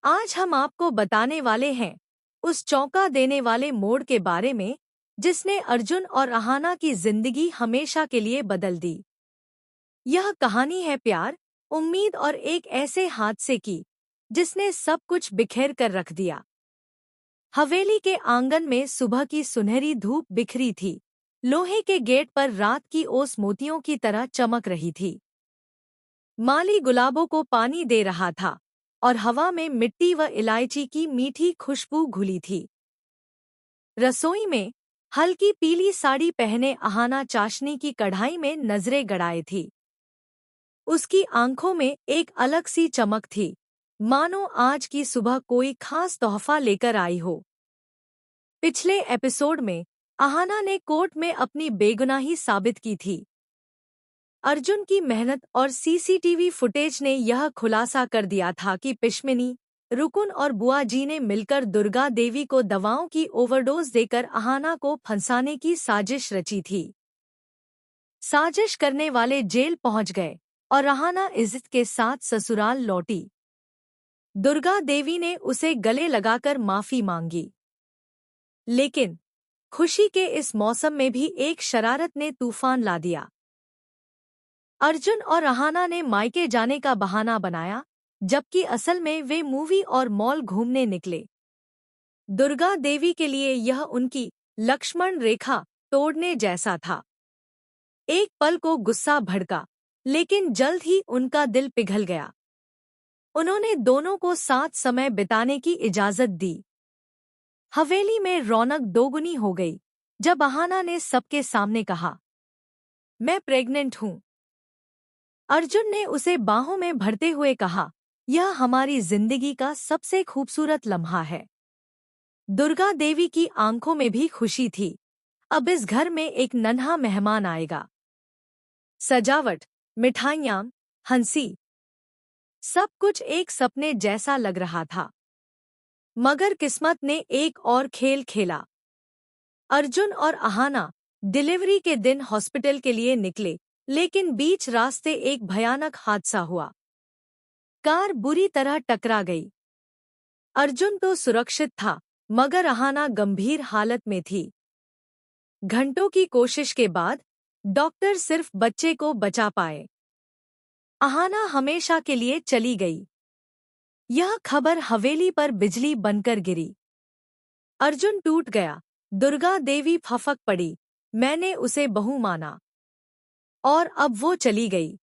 आज हम आपको बताने वाले हैं उस चौंका देने वाले मोड़ के बारे में जिसने अर्जुन और अहाना की जिंदगी हमेशा के लिए बदल दी। यह कहानी है प्यार, उम्मीद और एक ऐसे हादसे की जिसने सब कुछ बिखेर कर रख दिया। हवेली के आंगन में सुबह की सुनहरी धूप बिखरी थी। लोहे के गेट पर रात की ओस मोतियों की तरह चमक रही थी। माली गुलाबों को पानी दे रहा था और हवा में मिट्टी व इलायची की मीठी खुशबू घुली थी। रसोई में हल्की पीली साड़ी पहने अहाना चाशनी की कढ़ाई में नजरें गड़ाए थी। उसकी आंखों में एक अलग सी चमक थी, मानो आज की सुबह कोई खास तोहफा लेकर आई हो। पिछले एपिसोड में अहाना ने कोर्ट में अपनी बेगुनाही साबित की थी। अर्जुन की मेहनत और सीसीटीवी फुटेज ने यह खुलासा कर दिया था कि पिशमिनी, रुकुन और बुआ जी ने मिलकर दुर्गा देवी को दवाओं की ओवरडोज देकर अहाना को फंसाने की साजिश रची थी। साजिश करने वाले जेल पहुंच गए और अहाना इज्जत के साथ ससुराल लौटी। दुर्गा देवी ने उसे गले लगाकर माफी मांगी। लेकिन खुशी के इस मौसम में भी एक शरारत ने तूफान ला दिया। अर्जुन और अहाना ने मायके जाने का बहाना बनाया, जबकि असल में वे मूवी और मॉल घूमने निकले। दुर्गा देवी के लिए यह उनकी लक्ष्मण रेखा तोड़ने जैसा था। एक पल को गुस्सा भड़का, लेकिन जल्द ही उनका दिल पिघल गया। उन्होंने दोनों को साथ समय बिताने की इजाजत दी। हवेली में रौनक दोगुनी हो गई जब अहाना ने सबके सामने कहा, मैं प्रेग्नेंट हूं। अर्जुन ने उसे बाहों में भरते हुए कहा, यह हमारी जिंदगी का सबसे खूबसूरत लम्हा है। दुर्गा देवी की आंखों में भी खुशी थी। अब इस घर में एक नन्हा मेहमान आएगा। सजावट, मिठाइयाँ, हंसी, सब कुछ एक सपने जैसा लग रहा था। मगर किस्मत ने एक और खेल खेला। अर्जुन और अहाना डिलीवरी के दिन हॉस्पिटल के लिए निकले, लेकिन बीच रास्ते एक भयानक हादसा हुआ। कार बुरी तरह टकरा गई। अर्जुन तो सुरक्षित था, मगर अहाना गंभीर हालत में थी। घंटों की कोशिश के बाद डॉक्टर सिर्फ बच्चे को बचा पाए। अहाना हमेशा के लिए चली गई। यह खबर हवेली पर बिजली बनकर गिरी। अर्जुन टूट गया। दुर्गा देवी फफक पड़ी, मैंने उसे बहू माना और अब वो चली गई।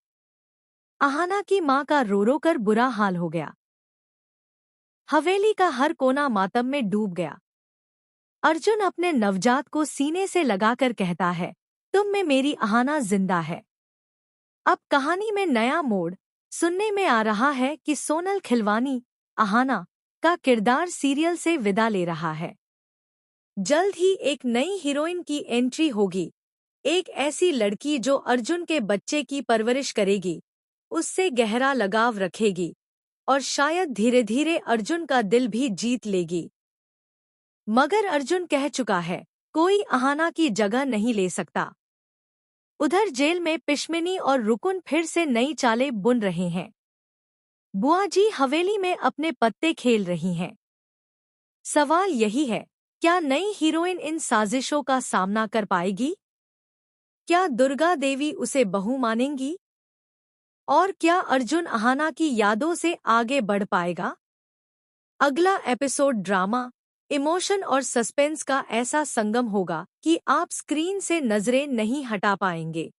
अहाना की मां का रो रो कर बुरा हाल हो गया। हवेली का हर कोना मातम में डूब गया। अर्जुन अपने नवजात को सीने से लगाकर कहता है, तुम में मेरी अहाना जिंदा है। अब कहानी में नया मोड़ सुनने में आ रहा है कि सोनल खिलवानी अहाना का किरदार सीरियल से विदा ले रहा है। जल्द ही एक नई हीरोइन की एंट्री होगी, एक ऐसी लड़की जो अर्जुन के बच्चे की परवरिश करेगी, उससे गहरा लगाव रखेगी और शायद धीरे धीरे अर्जुन का दिल भी जीत लेगी। मगर अर्जुन कह चुका है, कोई अहाना की जगह नहीं ले सकता। उधर जेल में पिशमिनी और रुकुन फिर से नई चालें बुन रहे हैं। बुआ जी हवेली में अपने पत्ते खेल रही हैं। सवाल यही है, क्या नई हीरोइन इन साजिशों का सामना कर पाएगी? क्या दुर्गा देवी उसे बहू मानेंगी? और क्या अर्जुन अहाना की यादों से आगे बढ़ पाएगा? अगला एपिसोड ड्रामा, इमोशन और सस्पेंस का ऐसा संगम होगा कि आप स्क्रीन से नजरें नहीं हटा पाएंगे।